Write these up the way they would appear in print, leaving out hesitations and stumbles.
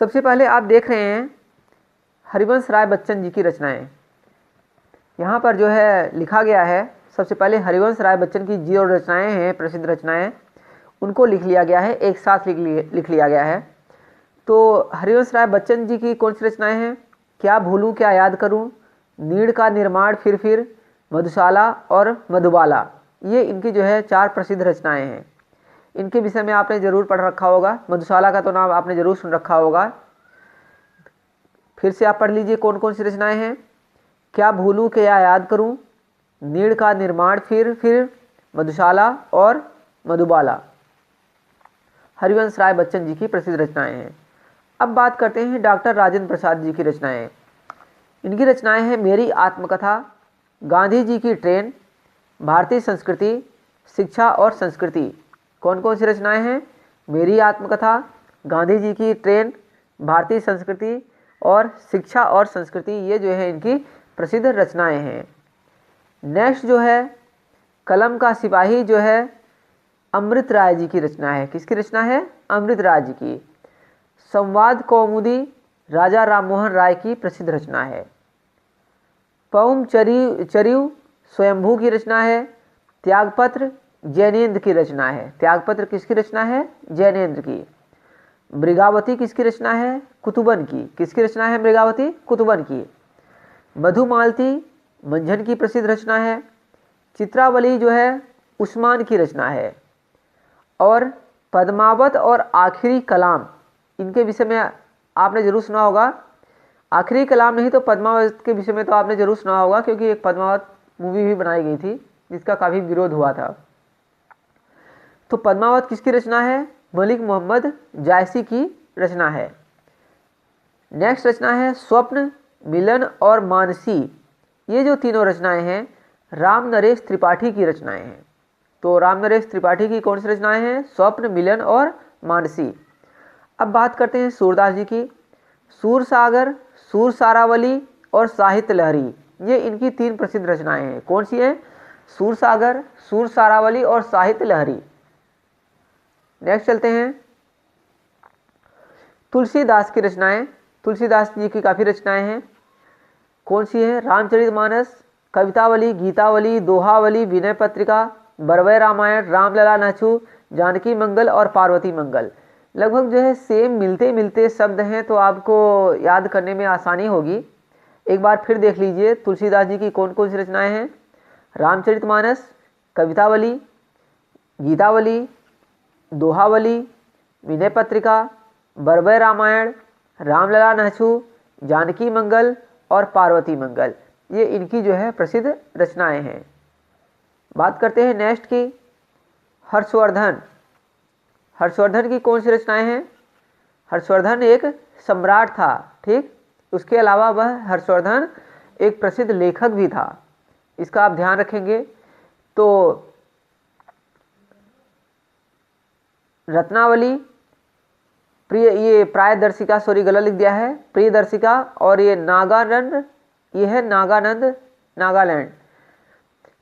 सबसे पहले आप देख रहे हैं हरिवंश राय बच्चन जी की रचनाएं। यहाँ पर जो है लिखा गया है, सबसे पहले हरिवंश राय बच्चन की जो रचनाएं हैं, प्रसिद्ध रचनाएं, उनको लिख लिया गया है, एक साथ लिख लिया गया है। तो हरिवंश राय बच्चन जी की कौन सी रचनाएं हैं? क्या भूलूं क्या याद करूं, नीड़ का निर्माण फिर, मधुशाला और मधुबाला। ये इनकी जो है 4 प्रसिद्ध रचनाएं हैं। इनके विषय में आपने जरूर पढ़ रखा होगा। मधुशाला का तो नाम आपने जरूर सुन रखा होगा। फिर से आप पढ़ लीजिए कौन कौन सी रचनाएं हैं। क्या भूलूं क्या याद करूं, नीड़ का निर्माण फिर, मधुशाला और मधुबाला हरिवंश राय बच्चन जी की प्रसिद्ध रचनाएं हैं। अब बात करते हैं डॉक्टर राजेंद्र प्रसाद जी की रचनाएं। इनकी रचनाएं हैं मेरी आत्मकथा, गांधी जी की ट्रेन, भारतीय संस्कृति, शिक्षा और संस्कृति। कौन कौन सी रचनाएं हैं? मेरी आत्मकथा, गांधी जी की ट्रेन, भारतीय संस्कृति और शिक्षा और संस्कृति। ये जो है इनकी प्रसिद्ध रचनाएं हैं। नेक्स्ट जो है कलम का सिपाही, जो है अमृत राय जी की रचना है। किसकी रचना है? अमृत राय जी की। संवाद कौमुदी राजा राममोहन राय की प्रसिद्ध रचना है। पौम चरियु स्वयंभू की रचना है। त्यागपत्र जैनेन्द्र की रचना है। त्यागपत्र किसकी रचना है? जैनेन्द्र की। मृगावती किसकी रचना है? कुतुबन की। किसकी रचना है मृगावती? कुतुबन की। मधुमालती मंझन की प्रसिद्ध रचना है। चित्रावली जो है उस्मान की रचना है। और पद्मावत और आखिरी कलाम, इनके विषय में आपने जरूर सुना होगा। आखिरी कलाम नहीं तो पद्मावत के विषय में तो आपने जरूर सुना होगा, क्योंकि एक पद्मावत मूवी भी बनाई गई थी जिसका काफ़ी विरोध हुआ था। तो पद्मावत किसकी रचना है? मलिक मोहम्मद जायसी की रचना है। नेक्स्ट रचना है स्वप्न, मिलन और मानसी। ये जो तीनों रचनाएं हैं राम नरेश त्रिपाठी की रचनाएं हैं। तो राम नरेश त्रिपाठी की कौन सी रचनाएं हैं? स्वप्न, मिलन और मानसी। अब बात करते हैं सूरदास जी की। सूरसागर, सूर सारावली और साहित्य लहरी, ये इनकी 3 प्रसिद्ध रचनाएं हैं। कौन सी हैं? सूरसागर, सूर सारावली और साहित्य लहरी। नेक्स्ट चलते हैं तुलसीदास की रचनाएं। तुलसीदास जी की काफ़ी रचनाएं हैं। कौन सी है? रामचरितमानस, कवितावली, गीतावली, दोहावली, विनय पत्रिका, बरवय रामायण, रामलला नछू, जानकी मंगल और पार्वती मंगल। लगभग जो है सेम मिलते मिलते शब्द हैं, तो आपको याद करने में आसानी होगी। एक बार फिर देख लीजिए तुलसीदास जी की कौन कौन सी रचनाएं हैं। रामचरितमानस, कवितावली, गीतावली, दोहावली, विनय पत्रिका, बरवय रामायण, रामलला नछू, जानकी मंगल और पार्वती मंगल। ये इनकी जो है प्रसिद्ध रचनाएं हैं। बात करते हैं नेक्स्ट की हर्षवर्धन। हर्षवर्धन की कौन सी रचनाएं हैं? हर्षवर्धन एक सम्राट था, ठीक। उसके अलावा वह हर्षवर्धन एक प्रसिद्ध लेखक भी था, इसका आप ध्यान रखेंगे। तो रत्नावली, ये प्रायदर्शिका, सॉरी गलत लिख दिया है, प्रियदर्शिका, और ये नागानंद, ये है नागानंद, नागालैंड,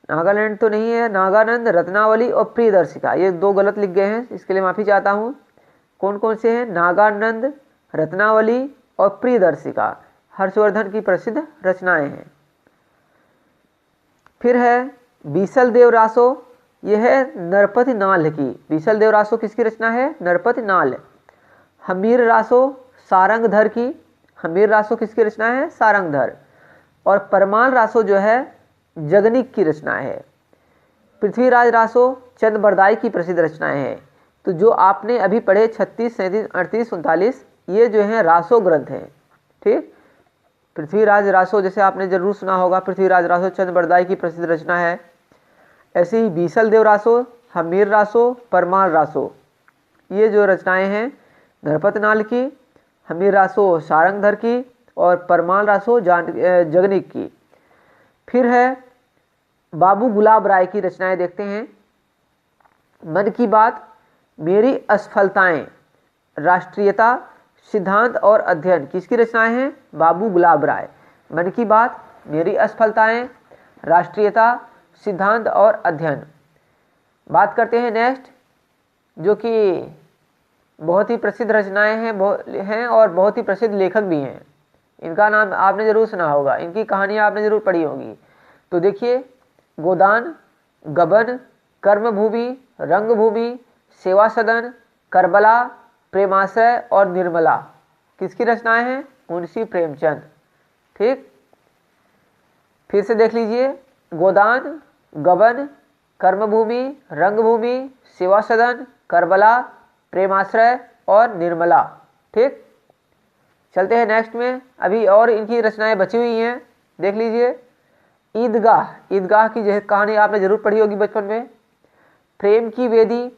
नागालैंड तो नहीं है, नागानंद, रत्नावली और प्रियदर्शिका, ये 2 गलत लिख गए हैं, इसके लिए माफ़ी चाहता हूँ। कौन कौन से हैं? नागानंद, रत्नावली और प्रियदर्शिका हर्षवर्धन की प्रसिद्ध रचनाएं हैं। फिर है बीसल देव रासो, यह है नरपति नाल की। बीसल देव रासो किसकी रचना है? नरपति नाल। हमीर रासो सारंगधर की। हमीर रासो किसकी रचना है? सारंगधर। और परमाल रासो जो है जगनिक की रचना है। पृथ्वीराज रासो चंद बरदाई की प्रसिद्ध रचनाएं हैं। तो जो आपने अभी पढ़े 36, 37, 38, 39, ये जो हैं रासो ग्रंथ हैं, ठीक। पृथ्वीराज रासो जैसे आपने जरूर सुना होगा, पृथ्वीराज रासो चंद बरदाई की प्रसिद्ध रचना है। ऐसे ही बीसल देव रासो, हमीर रासो, परमाल रासो, ये जो रचनाएं हैं नरपत नाल की, हमीर रासो सारंगधर की और परमाल रासो जगनिक की। फिर है बाबू गुलाब राय की रचनाएं देखते हैं। मन की बात, मेरी असफलताएं, राष्ट्रीयता, सिद्धांत और अध्ययन, किसकी रचनाएं हैं? बाबू गुलाब राय। मन की बात, मेरी असफलताएं, राष्ट्रीयता, सिद्धांत और अध्ययन। बात करते हैं नेक्स्ट, जो कि बहुत ही प्रसिद्ध रचनाएं हैं और बहुत ही प्रसिद्ध लेखक भी हैं। इनका नाम आपने ज़रूर सुना होगा, इनकी कहानियाँ आपने ज़रूर पढ़ी होगी। तो देखिए, गोदान, गबन, कर्मभूमि, रंगभूमि, सेवा सदन, करबला, प्रेमाश्रय और निर्मला किसकी रचनाएं हैं? मुंशी प्रेमचंद। ठीक, फिर से देख लीजिए, गोदान, गबन, कर्मभूमि, रंगभूमि, सेवा सदन, करबला, प्रेमाश्रय और निर्मला। ठीक, चलते हैं नेक्स्ट में। अभी और इनकी रचनाएं बची हुई हैं, देख लीजिए। ईदगाह, ईदगाह की कहानी आपने जरूर पढ़ी होगी बचपन में। प्रेम की वेदी,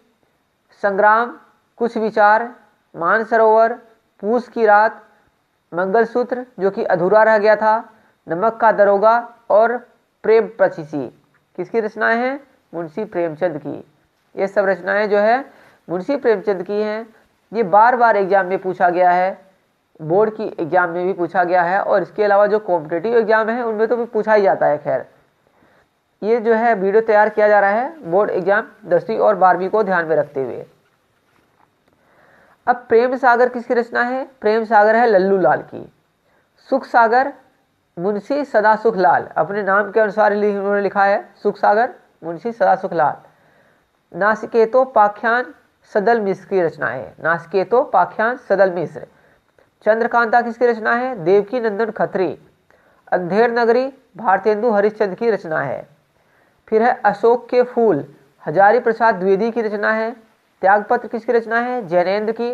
संग्राम, कुछ विचार, मानसरोवर, पूस की रात, मंगलसूत्र जो कि अधूरा रह गया था, नमक का दरोगा और प्रेम पचीसी किसकी रचनाएं हैं? मुंशी प्रेमचंद की। ये सब रचनाएं जो है मुंशी प्रेमचंद की हैं। ये बार बार एग्जाम में पूछा गया है, बोर्ड की एग्जाम में भी पूछा गया है, और इसके अलावा जो कॉम्पिटिटिव एग्जाम है उनमें तो भी पूछा ही जाता है। खैर, ये जो है वीडियो तैयार किया जा रहा है बोर्ड एग्जाम 10वीं और 12वीं को ध्यान में रखते हुए। अब प्रेम सागर किसकी रचना है? प्रेम सागर है लल्लू लाल की। सुख सागर मुंशी सदासुख लाल, अपने नाम के अनुसार उन्होंने लिखा है सुख सागर मुंशी सदासुख लाल। नासिकेतो पाख्यान सदल मिश्र की रचना है, नासिकेतो पाख्यान सदल मिश्र। चंद्रकांता किसकी रचना है? देवकी नंदन खत्री। अंधेर नगरी भारतेंदु हरिश्चंद्र की रचना है। फिर है अशोक के फूल, हजारी प्रसाद द्विवेदी की रचना है। त्यागपत्र किसकी रचना है? जैनेन्द्र की।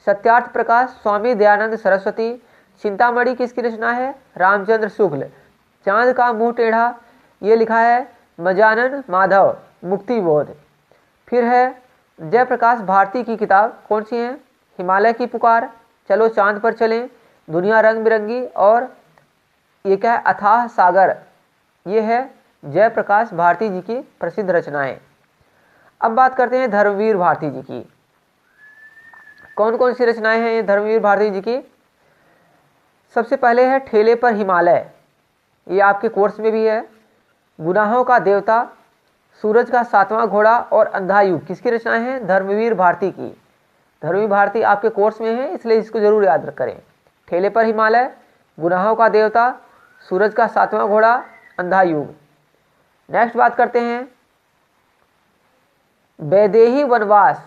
सत्यार्थ प्रकाश स्वामी दयानंद सरस्वती। चिंतामणि किसकी रचना है? रामचंद्र शुक्ल। चांद का मुंह टेढ़ा, ये लिखा है मजानन माधव मुक्ति बोध। फिर है जयप्रकाश भारती की किताब, कौन सी है? हिमालय की पुकार, चलो चांद पर चलें, दुनिया रंग बिरंगी, और ये क्या है? अथाह सागर। ये है जयप्रकाश भारती जी की प्रसिद्ध रचनाएं। अब बात करते हैं धर्मवीर भारती जी की। कौन कौन सी रचनाएं हैं ये धर्मवीर भारती जी की? सबसे पहले है ठेले पर हिमालय, ये आपके कोर्स में भी है। गुनाहों का देवता, सूरज का सातवां घोड़ा और अंधा युग किसकी रचनाएं हैं? धर्मवीर भारती की। धर्मवीर भारती आपके कोर्स में है, इसलिए इसको जरूर याद करें। ठेले पर हिमालय, गुनाहों का देवता, सूरज का सातवां घोड़ा, अंधा युग। नेक्स्ट बात करते हैं वैदेही वनवास,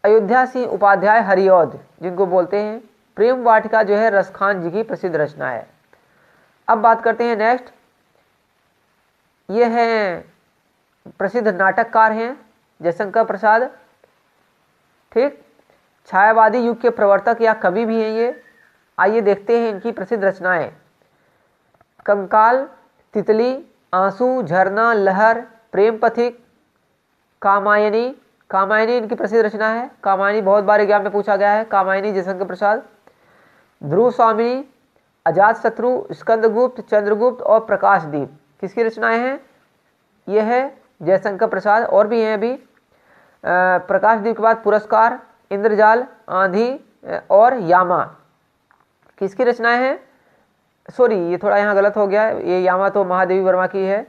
अयोध्या सिंह उपाध्याय हरिऔध जिनको बोलते हैं। प्रेम वाटिका जो है रसखान जी की प्रसिद्ध रचना है। अब बात करते हैं नेक्स्ट, ये हैं प्रसिद्ध नाटककार हैं जयशंकर प्रसाद। ठीक, छायावादी युग के प्रवर्तक या कवि भी हैं ये। आइए देखते हैं इनकी प्रसिद्ध रचनाएं। कंकाल, तितली, आंसू, झरना, लहर, प्रेम पथिक, कामायनी। कामायनी इनकी प्रसिद्ध रचना है। कामायनी बहुत बार एग्जाम में पूछा गया है। कामायनी जयशंकर प्रसाद। ध्रुव स्वामिनी, अजात शत्रु, स्कंदगुप्त, चंद्रगुप्त और प्रकाशदीप किसकी रचनाएं हैं? ये है जयशंकर प्रसाद। और भी हैं अभी। प्रकाशदीप के बाद पुरस्कार, इंद्रजाल, आंधी और यामा किसकी रचनाएं हैं? सॉरी, ये थोड़ा यहाँ गलत हो गया है, ये यामा तो महादेवी वर्मा की है।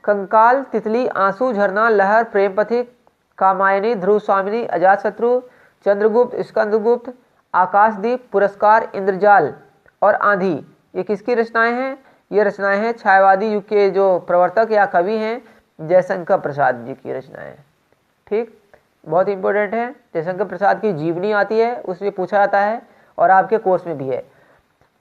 कंकाल, तितली, आंसू, झरना, लहर, प्रेम पथिक, कामायनी, ध्रुव स्वामिनी, अजातशत्रु, चंद्रगुप्त, स्कंदगुप्त, आकाशदीप, पुरस्कार, इंद्रजाल और आंधी ये किसकी रचनाएं हैं? ये रचनाएं हैं छायावादी युग के जो प्रवर्तक या कवि हैं जयशंकर प्रसाद जी की रचनाएं। ठीक, बहुत इंपॉर्टेंट है। जयशंकर प्रसाद की जीवनी आती है, उसमें पूछा जाता है और आपके कोर्स में भी है।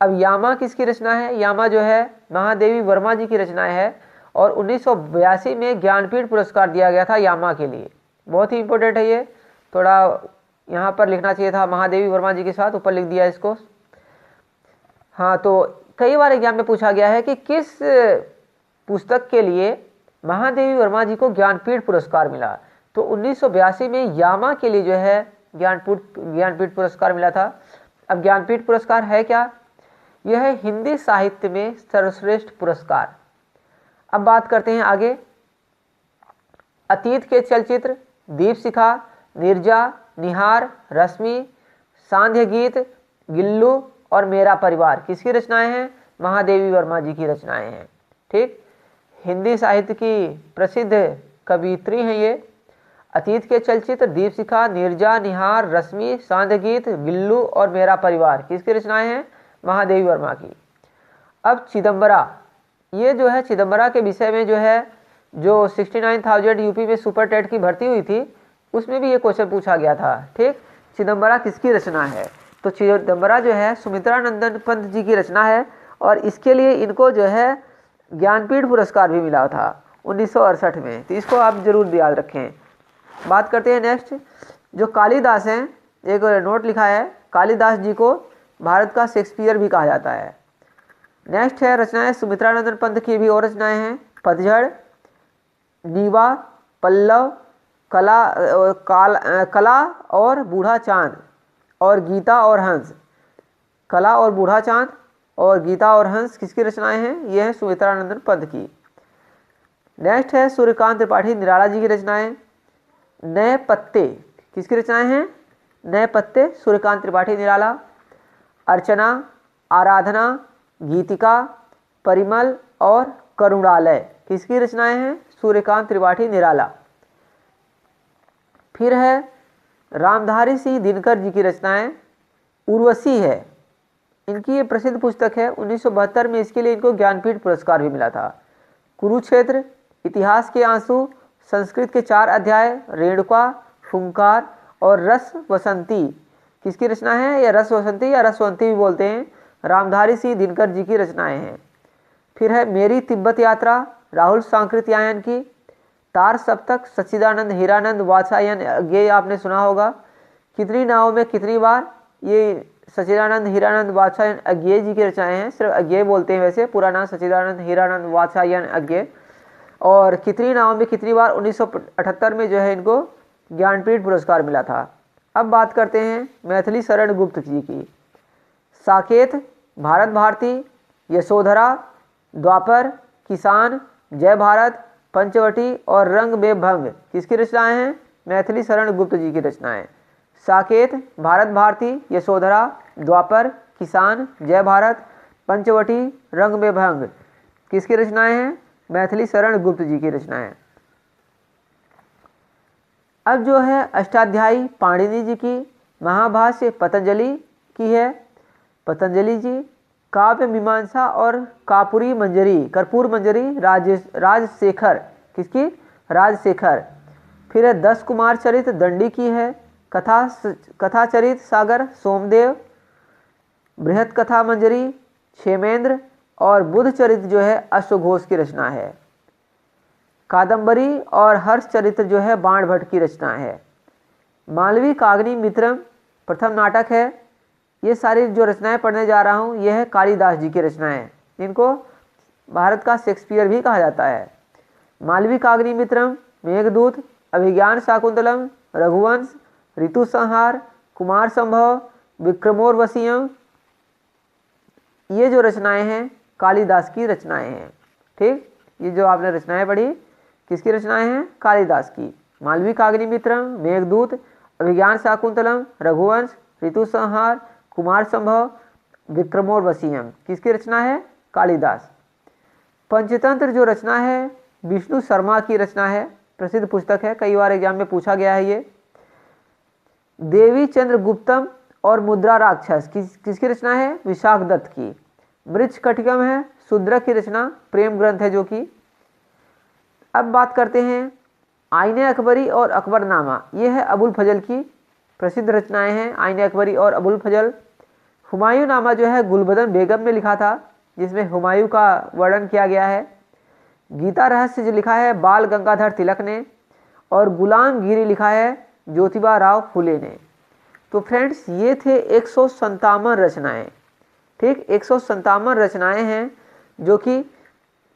अब यामा किसकी रचना है? यामा जो है महादेवी वर्मा जी की रचनाएं है और 1982 में ज्ञानपीठ पुरस्कार दिया गया था यामा के लिए। बहुत ही इंपॉर्टेंट है ये, थोड़ा यहाँ पर लिखना चाहिए था महादेवी वर्मा जी के साथ, ऊपर लिख दिया इसको। हाँ, तो कई बार एग्जाम में पूछा गया है कि किस पुस्तक के लिए महादेवी वर्मा जी को ज्ञानपीठ पुरस्कार मिला। तो 1982 में यामा के लिए जो है ज्ञानपीठ पुरस्कार मिला था। अब ज्ञानपीठ पुरस्कार है क्या? यह है हिंदी साहित्य में सर्वश्रेष्ठ पुरस्कार। अब बात करते हैं आगे। अतीत के चलचित्र दीपशिखा, नीरजा, निहार, रश्मि, सांध्य गीत, गिल्लू और मेरा परिवार किसकी रचनाएं हैं? महादेवी वर्मा जी की रचनाएं हैं। ठीक, हिंदी साहित्य की प्रसिद्ध कवियत्री हैं ये। अतीत के चलचित्र दीपशिखा, नीरजा, निहार, रश्मि, सांध्य गीत, गिल्लू और मेरा परिवार किसकी रचनाएं हैं? महादेवी वर्मा की। अब चिदम्बरा, ये जो है चिदम्बरा के विषय में जो है जो 69,000 यूपी में सुपर टेट की भर्ती हुई थी उसमें भी ये क्वेश्चन पूछा गया था। ठीक, चिदम्बरा किसकी रचना है? तो चिदम्बरा जो है सुमित्रानंदन पंत जी की रचना है और इसके लिए इनको जो है ज्ञानपीठ पुरस्कार भी मिला था 1968 में। तो इसको आप जरूर याद रखें। बात करते हैं नेक्स्ट, जो कालिदास हैं, एक नोट लिखा है, कालिदास जी को भारत का शेक्सपियर भी कहा जाता है। नेक्स्ट है रचनाएं सुमित्रानंदन पंत की भी और रचनाएं हैं, पतझड़, नीवा, पल्लव, कला और बूढ़ा चांद और गीता और हंस। कला और बूढ़ा चांद और गीता और हंस किसकी रचनाएं हैं? ये है सुमित्रानंदन पंत की। नेक्स्ट है सूर्यकांत त्रिपाठी निराला जी की रचनाएं। नए पत्ते किसकी रचनाएं हैं? नए पत्ते सूर्यकांत त्रिपाठी निराला। अर्चना, आराधना, गीतिका, परिमल और करुणालय किसकी रचनाएं हैं? सूर्यकांत त्रिपाठी निराला। फिर है रामधारी सिंह दिनकर जी की रचनाएं। उर्वशी है, इनकी ये प्रसिद्ध पुस्तक है, 1972 में इसके लिए इनको ज्ञानपीठ पुरस्कार भी मिला था। कुरुक्षेत्र, इतिहास के आंसू, संस्कृत के 4 अध्याय, रेणुका, हुंकार और रस वसंती किसकी रचना है? या रस वसंती या रसवंती भी बोलते हैं, रामधारी सिंह दिनकर जी की रचनाएं हैं। फिर है मेरी तिब्बत यात्रा, राहुल सांकृत्यायन की। तार सप्तक, सच्चिदानंद हीरानंद वात्सायन, ये आपने सुना होगा। कितनी नावों में कितनी बार, ये सच्चिदानंद हीरानंद वात्सायन अज्ञेय जी की रचनाएं हैं, सिर्फ अज्ञेय बोलते हैं, वैसे पूरा नाम सच्चिदानंद हीरानंद वात्सायन अज्ञेय। और कितनी नावों में कितनी बार 1978 में जो है इनको ज्ञानपीठ पुरस्कार मिला था। अब बात करते हैं मैथिली शरण गुप्त जी की। साकेत, भारत भारती, यशोधरा, द्वापर, किसान, जय भारत, पंचवटी और रंग में भंग किसकी रचनाएं हैं? मैथिली शरण गुप्त जी की रचनाएं। साकेत, भारत भारती, यशोधरा, द्वापर, किसान, जय भारत, पंचवटी, रंग में भंग किसकी रचनाएं हैं? मैथिली शरण गुप्त जी की रचनाएं। अब जो है अष्टाध्यायी पाणिनि जी की। महाभाष्य पतंजलि की है, पतंजलि जी। काव्य मीमांसा और कर्पूर मंजरी राजशेखर किसकी? राजशेखर। फिर है 10 कुमार चरित दंडी की है। कथा चरित सागर सोमदेव। बृहत कथा मंजरी क्षेमेंद्र और बुध चरित जो है अश्वघोष की रचना है। कादंबरी और हर्ष चरित्र जो है बाण भट्ट की रचना है। मालवी काग्नि मित्रम प्रथम नाटक है। ये सारी जो रचनाएं पढ़ने जा रहा हूँ ये है कालिदास जी की रचनाएं, इनको भारत का शेक्सपियर भी कहा जाता है। मालवी काग्नि मित्रम, मेघदूत, अभिज्ञान शाकुंतलम, रघुवंश, ऋतु संहार, कुमार संभव, विक्रमोर्वशीयम, ये जो रचनाएं हैं कालिदास की रचनाएं हैं। ठीक, ये जो आपने रचनाएं पढ़ी किसकी रचनाएं हैं? कालिदास की। मालवी काग्नि मित्रम, मेघदूत, अभिज्ञान शाकुंतलम, रघुवंश, ऋतु संहार, कुमार संभव, विक्रमोर्वशीयम किसकी रचना है? कालिदास। पंचतंत्र जो रचना है विष्णु शर्मा की रचना है, प्रसिद्ध पुस्तक है, कई बार एग्जाम में पूछा गया है ये। देवी चंद्रगुप्तम और मुद्रा राक्षस किसकी रचना है? विशाख दत्त की। मृच्छकटिकम है शूद्रक की रचना, प्रेम ग्रंथ है जो कि। अब बात करते हैं आईने अकबरी और अकबरनामा, ये है अबुल फजल की प्रसिद्ध रचनाएं हैं, आईने अकबरी और अबुल फजल। हुमायूं नामा जो है गुलबदन बेगम ने लिखा था, जिसमें हुमायूं का वर्णन किया गया है। गीता रहस्य जो लिखा है बाल गंगाधर तिलक ने, और गुलाम गिरी लिखा है ज्योतिबा राव फुले ने। तो फ्रेंड्स ये थे 157 रचनाएं। ठीक, 157 रचनाएं हैं जो कि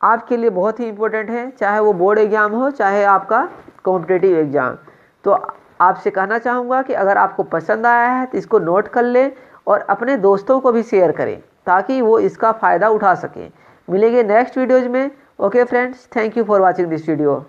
आपके लिए बहुत ही इम्पोर्टेंट है, चाहे वो बोर्ड एग्जाम हो चाहे आपका कॉम्पिटिटिव एग्जाम। तो आपसे कहना चाहूँगा कि अगर आपको पसंद आया है तो इसको नोट कर लें और अपने दोस्तों को भी शेयर करें ताकि वो इसका फ़ायदा उठा सकें। मिलेंगे नेक्स्ट वीडियोज़ में। Okay friends, thank you for watching this video.